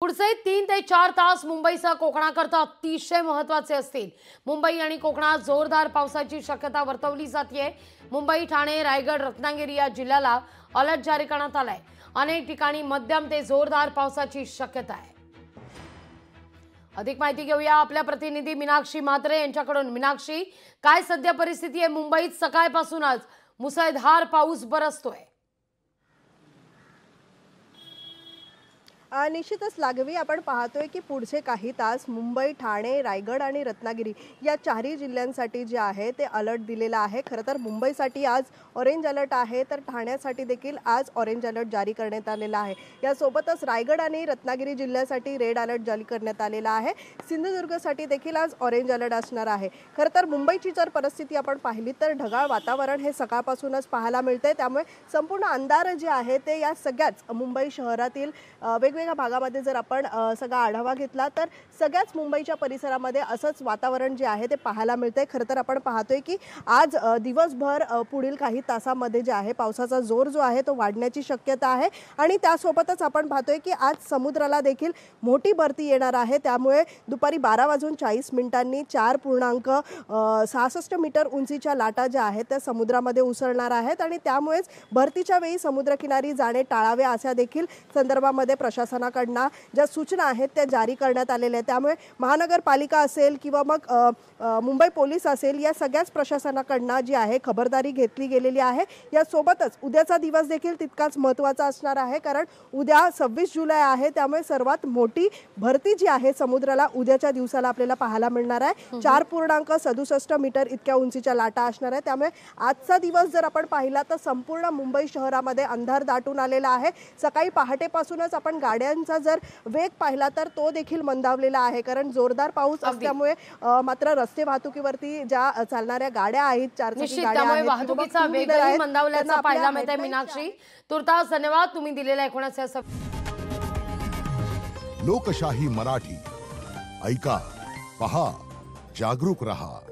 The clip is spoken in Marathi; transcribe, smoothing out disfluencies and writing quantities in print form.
पुढचे 3 ते 4 तास मुंबईसह कोकणाकरता अतिशय महत्त्वाचे असतील। मुंबई आणि कोकणात जोरदार पावसाची शक्यता वर्तवली जाते। मुंबई, ठाणे, रायगड, रत्नागिरी या जिल्ह्याला अलर्ट जारी करण्यात आलाय। अनेक ठिकाणी मध्यम ते जोरदार पावसाची शक्यता आहे। अधिक माहिती घेऊया आपल्या प्रतिनिधी मीनाक्षी म्हात्रे यांच्याकडून। मीनाक्षी, काय सध्या परिस्थिती आहे मुंबईत? सकाळपासूनच मुसळधार पाऊस बरसतोय। निश्चितच लागवी आपण पाहतोय की पुढचे काही तास मुंबई, ठाणे, रायगड आणि रत्नागिरी या चारही जिल्ह्यांसाठी जे आहे ते अलर्ट दिलेला आहे। खरं तर मुंबईसाठी आज ऑरेंज अलर्ट आहे, तर ठाण्यासाठी देखील आज ऑरेंज अलर्ट जारी करण्यात आलेला आहे। यासोबतच रायगड आणि रत्नागिरी जिल्ह्यासाठी रेड अलर्ट जारी करण्यात आलेला आहे। सिंधुदुर्गसाठी देखील आज ऑरेंज अलर्ट असणार आहे। खरं तर मुंबईची जर परिस्थिती आपण पाहिली तर ढगाळ वातावरण हे सकाळपासूनच पाहायला मिळते, त्यामुळे संपूर्ण अंधार जे आहे ते या सगळ्याच मुंबई शहरातील वेगवेगळ्या भागामध्ये जर आपण सगळा आढावा घेतला तर सगळ्याच मुंबईच्या परिसरामध्ये असंच वातावरण जे आहे ते पाहायला मिळते। खरं तर आपण पाहतोय की आज दिवसभर पुढील काही तासांमध्ये जे आहे पावसाचा जोर जो आहे तो वाढण्याची शक्यता आहे आणि त्यासोबतच आपण पाहतोय की आज समुद्राला देखील मोठी भरती येणार आहे। त्यामुळे दुपारी 12:40 4.66 मीटर उंचीच्या लाटा ज्या आहेत त्या समुद्रामध्ये उसळणार आहेत आणि त्यामुळेच भरतीच्या वेळी समुद्रकिनारी जाणे टाळावे अशा देखील संदर्भामध्ये प्रशासनाकडून ज्या सूचना आहेत त्या जारी करण्यात आलेल्या आहेत। त्यामुळे महानगरपालिका असेल किंवा मग मुंबई पोलीस असेल या सगळ्याच प्रशासनाकडून जी आहे खबरदारी घेतली गेलेली आहे। यासोबतच उद्याचा दिवस देखील तितकाच महत्त्वाचा असणार आहे, कारण उद्या 26 जुलै आहे, त्यामुळे सर्वात मोठी भरती जी आहे समुद्राला उद्याच्या दिवसाला आपल्याला पाहायला मिळणार आहे। 4.67 मीटर इतक्या उंचीच्या लाटा असणार आहे। त्यामुळे आजचा दिवस जर आपण पाहिला तर संपूर्ण मुंबई शहरामध्ये अंधार दाटून आलेला आहे। सकाळी पहाटेपासूनच आपण गाड्यांचा जर वेग पाहिला तर तो देखील मंदावलेला आहे, कारण जोरदार पाऊस असल्यामुळे मात्र रस्ते वाहतुकीवरती ज्या चालणाऱ्या गाड्या आहेत, चारचाकी गाड्या आहेत, वाहतुकीचा वेगही मंदावल्याचा पाहायला मिळतंय। मीनाक्षी, तुर्तास धन्यवाद तुम्ही दिलेल्या एकूणच लोकशाही मराठी ऐका, पहा, जागरूक रहा।